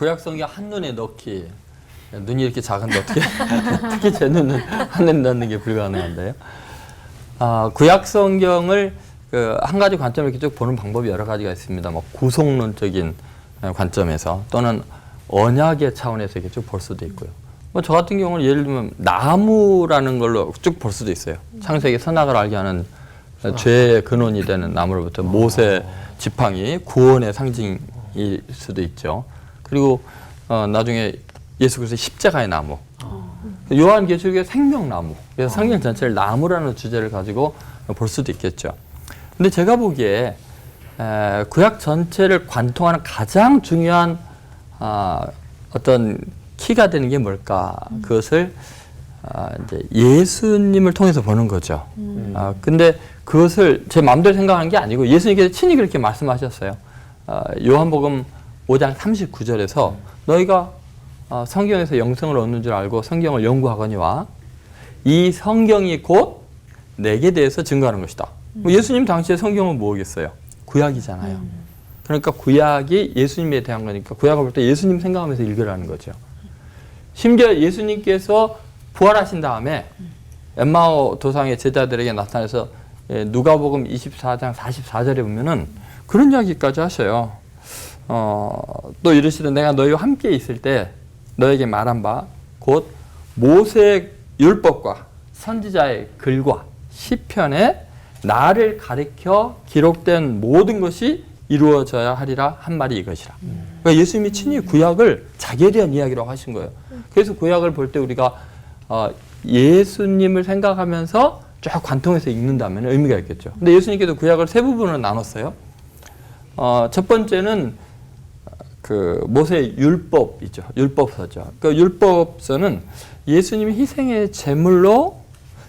구약 성경 한눈에 넣기. 눈이 이렇게 작은데 어떻게 특히 제 눈은 한눈에 넣는 게 불가능한데요. 구약 성경을 한 가지 관점을 이렇게 쭉 보는 방법이 여러 가지가 있습니다. 뭐 구속론적인 관점에서 또는 언약의 차원에서 이렇게 쭉 볼 수도 있고요. 뭐 저 같은 경우는 예를 들면 나무라는 걸로 쭉 볼 수도 있어요. 창세기 선악을 알게 하는 죄의 근원이 되는 나무로부터 모세 지팡이 구원의 상징일 수도 있죠. 그리고 나중에 예수 그리스도의 십자가의 나무, 요한계시록의 생명나무, 그래서 성경 전체를 나무라는 주제를 가지고 볼 수도 있겠죠. 근데 제가 보기에 구약 전체를 관통하는 가장 중요한 어떤 키가 되는 게 뭘까? 그것을 이제 예수님을 통해서 보는 거죠. 근데 그것을 제 마음대로 생각하는 게 아니고 예수님께서 친히 그렇게 말씀하셨어요. 요한복음 5장 39절에서 너희가 성경에서 영생을 얻는 줄 알고 성경을 연구하거니와 이 성경이 곧 내게 대해서 증거하는 것이다. 예수님 당시에 성경은 뭐겠어요? 구약이잖아요. 그러니까 구약이 예수님에 대한 거니까 구약을 볼 때 예수님 생각하면서 읽으라는 거죠. 심지어 예수님께서 부활하신 다음에 엠마오 도상의 제자들에게 나타나서 누가복음 24장 44절에 보면은 그런 이야기까지 하셔요. 또 이르시되 내가 너희와 함께 있을 때 너에게 말한 바 곧 모세의 율법과 선지자의 글과 시편에 나를 가리켜 기록된 모든 것이 이루어져야 하리라 한 말이 이것이라. 그러니까 예수님이 친히 구약을 자기에 대한 이야기라고 하신 거예요. 그래서 구약을 볼 때 우리가 예수님을 생각하면서 쫙 관통해서 읽는다면 의미가 있겠죠. 근데 예수님께서 구약을 세 부분으로 나눴어요. 첫 번째는 그 모세의 율법이죠. 율법서죠. 그 율법서는 예수님이 희생의 제물로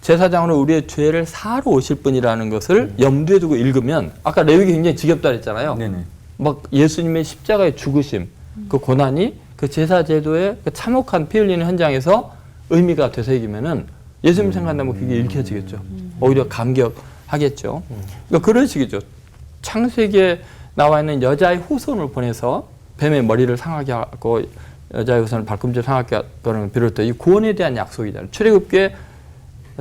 제사장으로 우리의 죄를 사하러 오실 분이라는 것을 염두에 두고 읽으면 아까 레위기 굉장히 지겹다 그랬잖아요. 네네. 막 예수님의 십자가의 죽으심, 그 고난이 그 제사 제도의 그 참혹한 피 흘리는 현장에서 의미가 되새기면은 예수님 생각나면 그게 읽혀지겠죠. 오히려 감격하겠죠. 그러니까 그런 식이죠. 창세기에 나와 있는 여자의 후손을 보내서 뱀의 머리를 상하게 하고 여자의 후손을 발꿈치를 상하게 하는 비롯해 이 구원에 대한 약속이잖아요. 출애굽기에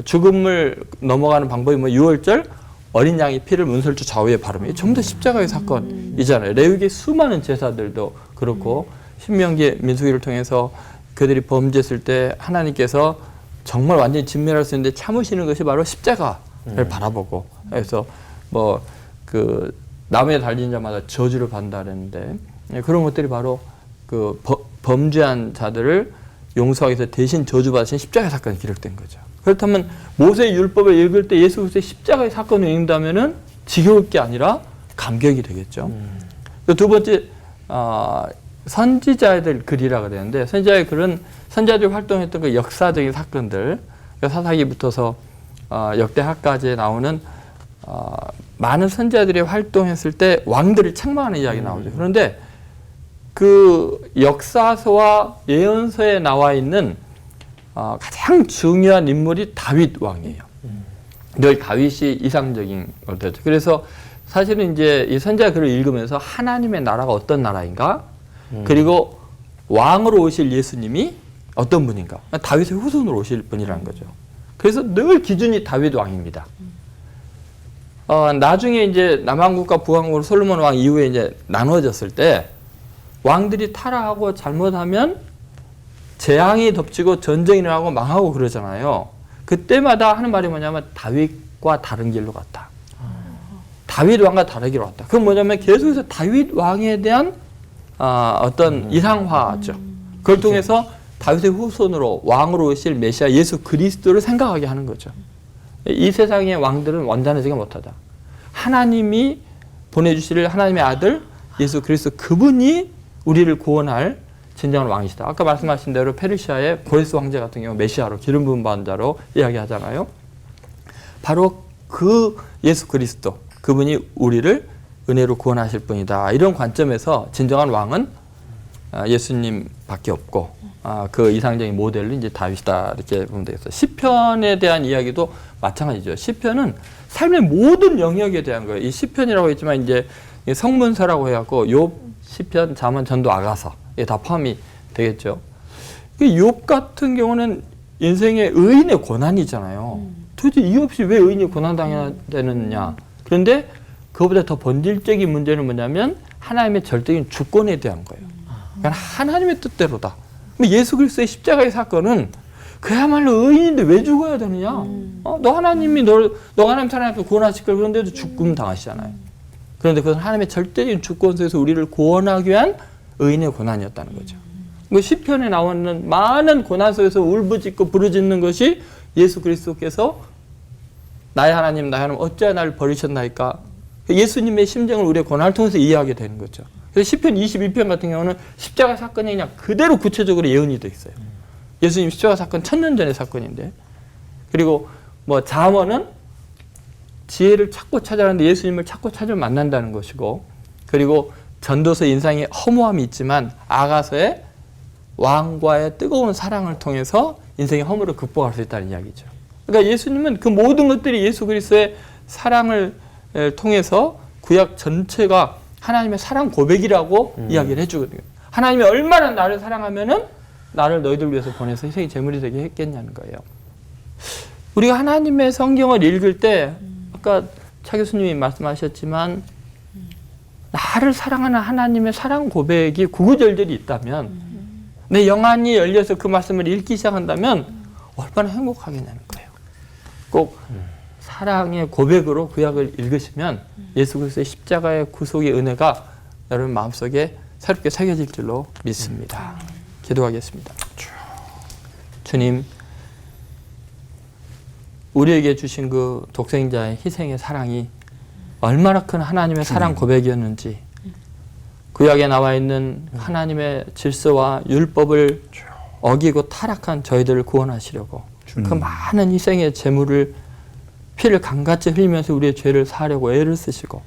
죽음을 넘어가는 방법이 뭐 유월절 어린 양의 피를 문설주 좌우에 바르며 전부 다 십자가의 사건이잖아요. 레위기 수많은 제사들도 그렇고 신명기 민수기를 통해서 그들이 범죄했을 때 하나님께서 정말 완전히 진멸할 수 있는데 참으시는 것이 바로 십자가를 바라보고 그래서 뭐 그 나무에 달린 자마다 저주를 받는다는데 그런 것들이 바로 그 범죄한 자들을 용서하기 위해서 대신 저주받으신 십자가의 사건이 기록된 거죠. 그렇다면 모세의 율법을 읽을 때 예수 그리스도의 십자가의 사건을 읽는다면은 지겨울 게 아니라 감격이 되겠죠. 두 번째 선지자들 글이라고 되는데 선지자의 글은 선지자들이 활동했던 그 역사적인 사건들 사사기부터서 역대하까지 나오는 많은 선지자들이 활동했을 때 왕들을 책망하는 이야기 나오죠. 그런데 그 역사서와 예언서에 나와 있는 가장 중요한 인물이 다윗 왕이에요. 늘 다윗이 이상적인 거죠. 그래서 사실은 이제 이 선지자 글을 읽으면서 하나님의 나라가 어떤 나라인가, 그리고 왕으로 오실 예수님이 어떤 분인가, 다윗의 후손으로 오실 분이라는 거죠. 그래서 늘 기준이 다윗 왕입니다. 나중에 이제 남왕국과 북왕국으로 솔로몬 왕 이후에 이제 나눠졌을 때 왕들이 타락하고 잘못하면 재앙이 덮치고 전쟁이 일어나고 망하고 그러잖아요. 그때마다 하는 말이 뭐냐면 다윗과 다른 길로 갔다. 다윗 왕과 다른 길로 갔다. 그건 뭐냐면 계속해서 다윗 왕에 대한 어떤 이상화죠. 그걸 통해서 다윗의 후손으로 왕으로 오실 메시아 예수 그리스도를 생각하게 하는 거죠. 이 세상의 왕들은 완전하지가 못하다. 하나님이 보내주실 하나님의 아들 예수 그리스도 그분이 우리를 구원할 진정한 왕이시다. 아까 말씀하신 대로 페르시아의 고레스 황제 같은 경우 메시아로 기름 부음 받은 자로 이야기하잖아요. 바로 그 예수 그리스도 그분이 우리를 은혜로 구원하실 분이다. 이런 관점에서 진정한 왕은 예수님밖에 없고 그 이상적인 모델로 이제 다윗이다 이렇게 보면 되겠어요. 시편에 대한 이야기도 마찬가지죠. 시편은 삶의 모든 영역에 대한 거예요. 이 시편이라고 했지만 이제 성문서라고 해갖고 욥 시편, 잠언, 전도, 아가서 이게 다 포함이 되겠죠. 욥 같은 경우는 인생의 의인의 고난이잖아요. 도대체 이유 없이 왜 의인이 고난당해야 되느냐. 그런데 그거보다 더 본질적인 문제는 뭐냐면 하나님의 절대적인 주권에 대한 거예요. 그러니까 하나님의 뜻대로다. 예수 그리스도의 십자가의 사건은 그야말로 의인인데 왜 죽어야 되느냐. 너 하나님이 너 하나님 사랑해서 구원하실 걸 그런데도 죽음 당하시잖아요. 그런데 그건 하나님의 절대적인 주권에서 우리를 구원하기 위한 의인의 고난이었다는 거죠. 그 시편에 나오는 많은 고난 속에서 울부짖고 부르짖는 것이 예수 그리스도께서 나의 하나님 어찌하여 나를 버리셨나이까. 예수님의 심정을 우리의 고난을 통해서 이해하게 되는 거죠. 그래서 시편 22편 같은 경우는 십자가 사건이 그냥 그대로 구체적으로 예언이 돼 있어요. 예수님 십자가 사건 1000년 전의 사건인데. 그리고 뭐 잠언은 지혜를 찾고 찾아가는데 예수님을 찾고 찾으면 만난다는 것이고, 그리고 전도서 인상에 허무함이 있지만 아가서의 왕과의 뜨거운 사랑을 통해서 인생의 허물을 극복할 수 있다는 이야기죠. 그러니까 예수님은 그 모든 것들이 예수 그리스도의 사랑을 통해서 구약 전체가 하나님의 사랑 고백이라고 이야기를 해주거든요. 하나님이 얼마나 나를 사랑하면은 나를 너희들 위해서 보내서 희생이 제물이 되게 했겠냐는 거예요. 우리가 하나님의 성경을 읽을 때 아까 차 교수님이 말씀하셨지만 나를 사랑하는 하나님의 사랑 고백이 구구절절이 있다면 내 영안이 열려서 그 말씀을 읽기 시작한다면 얼마나 행복하겠냐는 거예요. 꼭 사랑의 고백으로 구약을 읽으시면 예수 그리스도의 십자가의 구속의 은혜가 여러분 마음속에 새롭게 새겨질 줄로 믿습니다. 기도하겠습니다. 주님, 우리에게 주신 그 독생자의 희생의 사랑이 얼마나 큰 하나님의 사랑 고백이었는지, 구약에 나와 있는 하나님의 질서와 율법을 어기고 타락한 저희들을 구원하시려고 그 많은 희생의 제물을 피를 강같이 흘리면서 우리의 죄를 사하려고 애를 쓰시고,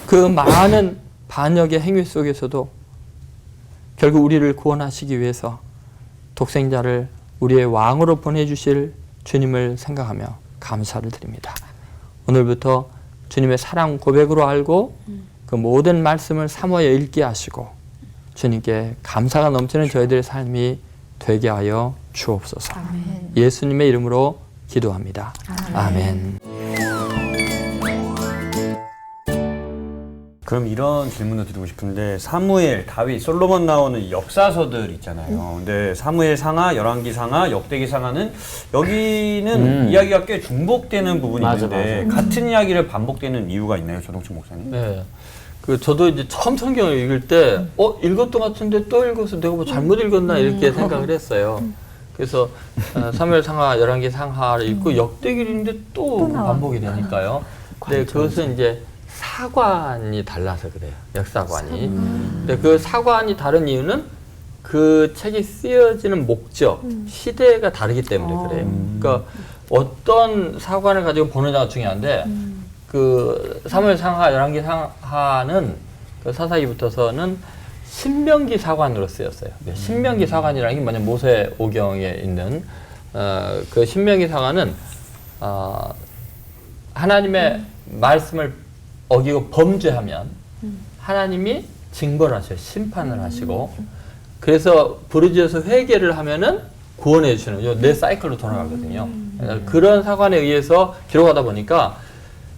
그 많은 반역의 행위 속에서도 결국 우리를 구원하시기 위해서 독생자를 우리의 왕으로 보내주실 주님을 생각하며 감사를 드립니다. 오늘부터 주님의 사랑 고백으로 알고 그 모든 말씀을 사모여 읽게 하시고 주님께 감사가 넘치는 저희들의 삶이 되게 하여 주옵소서. 아멘. 예수님의 이름으로 기도합니다. 아멘. 그럼 이런 질문을 드리고 싶은데, 사무엘, 다윗, 솔로몬 나오는 역사서들 있잖아요. 근데 사무엘 상하, 열왕기 상하, 역대기 상하는 여기는 이야기가 꽤 중복되는 부분이 있는데 같은 이야기를 반복되는 이유가 있나요, 조동춘 목사님? 네. 저도 이제 처음 성경을 읽을 때 읽었던 것 같은데 또 읽어서 내가 뭐 잘못 읽었나 이렇게 생각을 했어요. 그래서 사무엘 상하, 열왕기 상하를 읽고 역대기를 읽는데 또 반복이 되니까요. 근데 그것은 이제 사관이 달라서 그래요. 역사관이. 근데 그 사관이 다른 이유는 그 책이 쓰여지는 목적, 시대가 다르기 때문에 그래요. 그러니까 어떤 사관을 가지고 보느냐가 중요한데, 그 사무엘 상하, 열왕기 상하는 그 사사기부터서는 신명기 사관으로 쓰였어요. 신명기 사관이라는 게 뭐냐면 모세 오경에 있는 그 신명기 사관은 하나님의 말씀을 어기고 범죄하면 하나님이 징벌을 하셔요. 심판을 하시고, 그래서 부르짖어서 회개를 하면은 구원해 주시는 내 사이클로 돌아가거든요. 그런 사관에 의해서 기록하다 보니까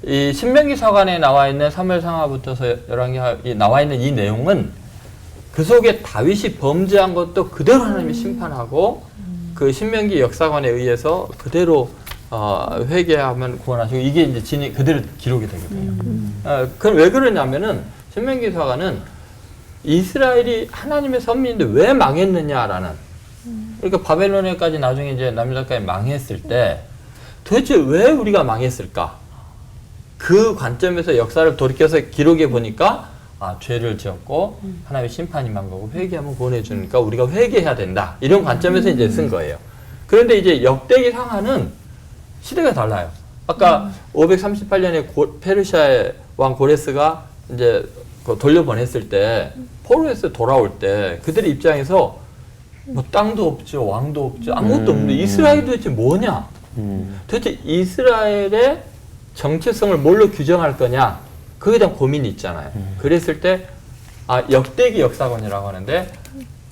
이 신명기 사관에 나와 있는 사무엘 상하부터서 열왕기에 나와 있는 이 내용은 그 속에 다윗이 범죄한 것도 그대로 하나님이 심판하고 그 신명기 역사관에 의해서 그대로 회개하면 구원하시고, 이게 이제 그대로 기록이 되거든요. 그건 왜 그러냐면은 신명기 사관은 이스라엘이 하나님의 선민인데 왜 망했느냐라는, 그러니까 바벨론에까지 나중에 이제 남유다까지 망했을 때 도대체 왜 우리가 망했을까? 그 관점에서 역사를 돌이켜서 기록해 보니까 죄를 지었고 하나님의 심판이 만 거고 회개하면 구원해 주니까 우리가 회개해야 된다. 이런 관점에서 이제 쓴 거예요. 그런데 이제 역대기 상하는 시대가 달라요. 아까 538년에 페르시아의 왕 고레스가 이제 돌려보냈을 때, 포로에서 돌아올 때 그들의 입장에서 뭐 땅도 없죠, 왕도 없죠, 아무것도 없는데 이스라엘이 도대체 뭐냐? 도대체 이스라엘의 정체성을 뭘로 규정할 거냐? 그거에 대한 고민이 있잖아요. 그랬을 때 역대기 역사관이라고 하는데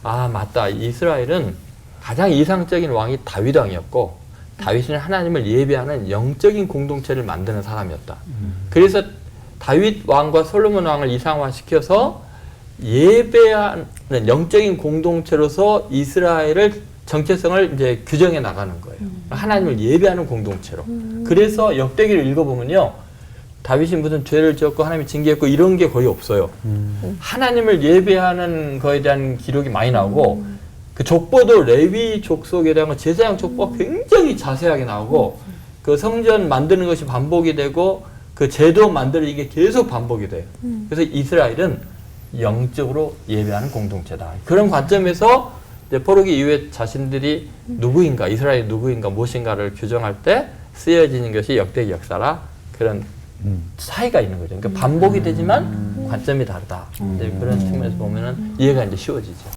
맞다. 이스라엘은 가장 이상적인 왕이 다윗 왕이었고 다윗은 하나님을 예배하는 영적인 공동체를 만드는 사람이었다. 그래서 다윗 왕과 솔로몬 왕을 이상화시켜서 예배하는 영적인 공동체로서 이스라엘을 정체성을 이제 규정해 나가는 거예요. 하나님을 예배하는 공동체로. 그래서 역대기를 읽어보면요. 다윗이 무슨 죄를 지었고 하나님이 징계했고 이런 게 거의 없어요. 하나님을 예배하는 거에 대한 기록이 많이 나오고 그 족보도 레위 족속에 대한 제사장 족보가 굉장히 자세하게 나오고 그 성전 만드는 것이 반복이 되고 그 제도 만드는 게 계속 반복이 돼요. 그래서 이스라엘은 영적으로 예배하는 공동체다. 그런 관점에서 이제 포로기 이후에 자신들이 누구인가, 이스라엘이 누구인가, 무엇인가를 규정할 때 쓰여지는 것이 역대기 역사라 그런 차이가 있는 거죠. 그러니까 반복이 되지만 관점이 다르다. 이제 그런 측면에서 보면은 이해가 이제 쉬워지죠.